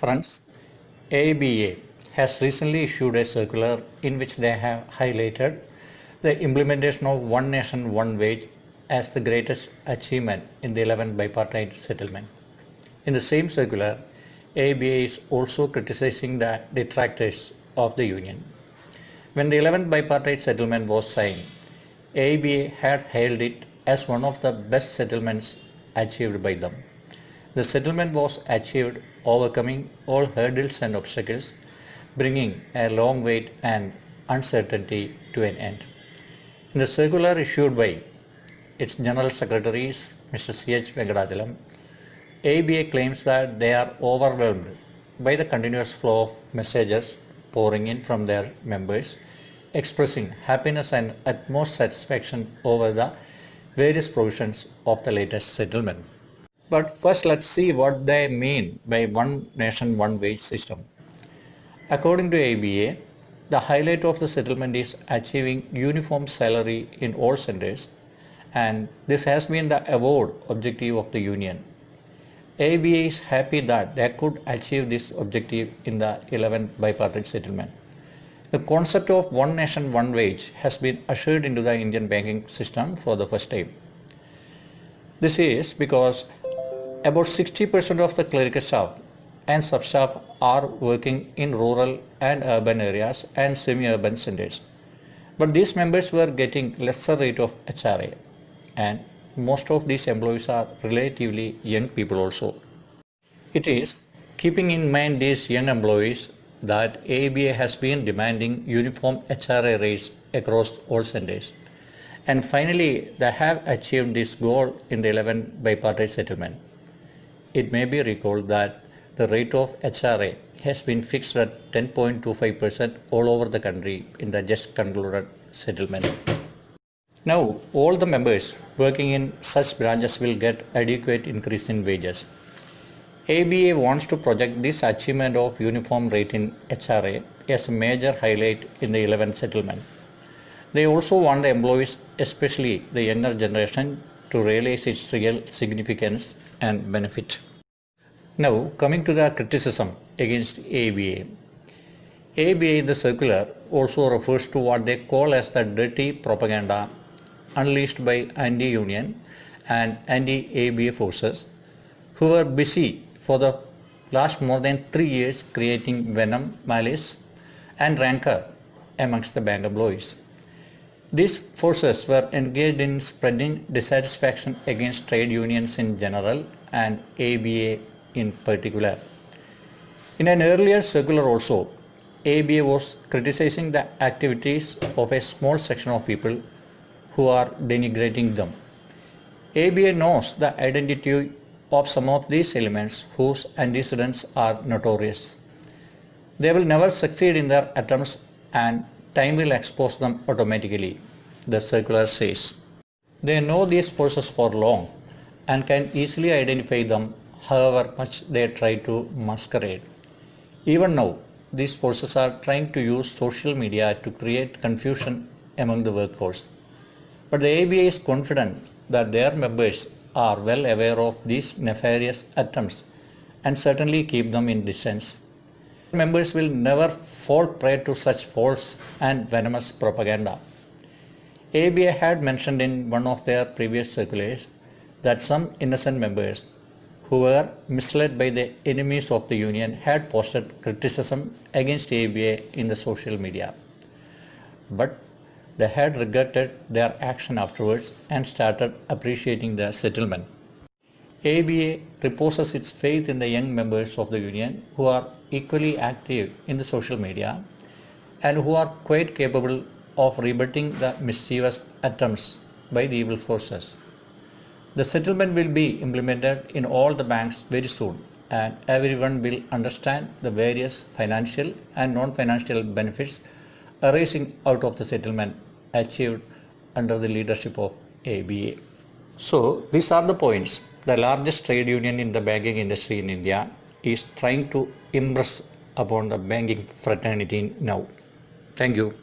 Friends, ABA has recently issued a circular in which they have highlighted the implementation of One Nation, One Wage as the greatest achievement in the 11th bipartite settlement. In the same circular, ABA is also criticizing the detractors of the union. When the 11th bipartite settlement was signed, ABA had hailed it as one of the best settlements achieved by them. The settlement was achieved overcoming all hurdles and obstacles, bringing a long wait and uncertainty to an end. In the circular issued by its General Secretary, Mr. C.H. Venkatachalam, ABA claims that they are overwhelmed by the continuous flow of messages pouring in from their members, expressing happiness and utmost satisfaction over the various provisions of the latest settlement. But first, let's see what they mean by One Nation, One Wage system. According to ABA, the highlight of the settlement is achieving uniform salary in all centers, and this has been the avowed objective of the union. ABA is happy that they could achieve this objective in the 11th bipartite settlement. The concept of One Nation, One Wage has been ushered into the Indian banking system for the first time. This is because about 60% of the clerical staff and sub-staff are working in rural and urban areas and semi-urban centers. But these members were getting lesser rate of HRA, and most of these employees are relatively young people also. It is keeping in mind these young employees that ABA has been demanding uniform HRA rates across all centers. And finally, they have achieved this goal in the 11th bipartite settlement. It may be recalled that the rate of HRA has been fixed at 10.25% all over the country in the just concluded settlement. Now, all the members working in such branches will get adequate increase in wages. ABA wants to project this achievement of uniform rate in HRA as a major highlight in the 11th settlement. They also want the employees, especially the younger generation, to realize its real significance and benefit. Now, coming to the criticism against ABA. ABA in the circular also refers to what they call as the dirty propaganda unleashed by anti-union and anti-ABA forces who were busy for the last more than 3 years creating venom, malice and rancor amongst the bank employees. These forces were engaged in spreading dissatisfaction against trade unions in general and ABA in particular. In an earlier circular also, ABA was criticizing the activities of a small section of people who are denigrating them. ABA knows the identity of some of these elements whose antecedents are notorious. They will never succeed in their attempts and time will expose them automatically, the circular says. They know these forces for long and can easily identify them however much they try to masquerade. Even now, these forces are trying to use social media to create confusion among the workforce. But the ABA is confident that their members are well aware of these nefarious attempts and certainly keep them in distance. Members will never fall prey to such false and venomous propaganda. ABA had mentioned in one of their previous circulars that some innocent members who were misled by the enemies of the union had posted criticism against ABA in the social media. But they had regretted their action afterwards and started appreciating the settlement. ABA reposes its faith in the young members of the union who are equally active in the social media and who are quite capable of rebutting the mischievous attempts by the evil forces. The settlement will be implemented in all the banks very soon, and everyone will understand the various financial and non-financial benefits arising out of the settlement achieved under the leadership of ABA. So these are the points. The largest trade union in the banking industry in India is trying to impress upon the banking fraternity now. Thank you.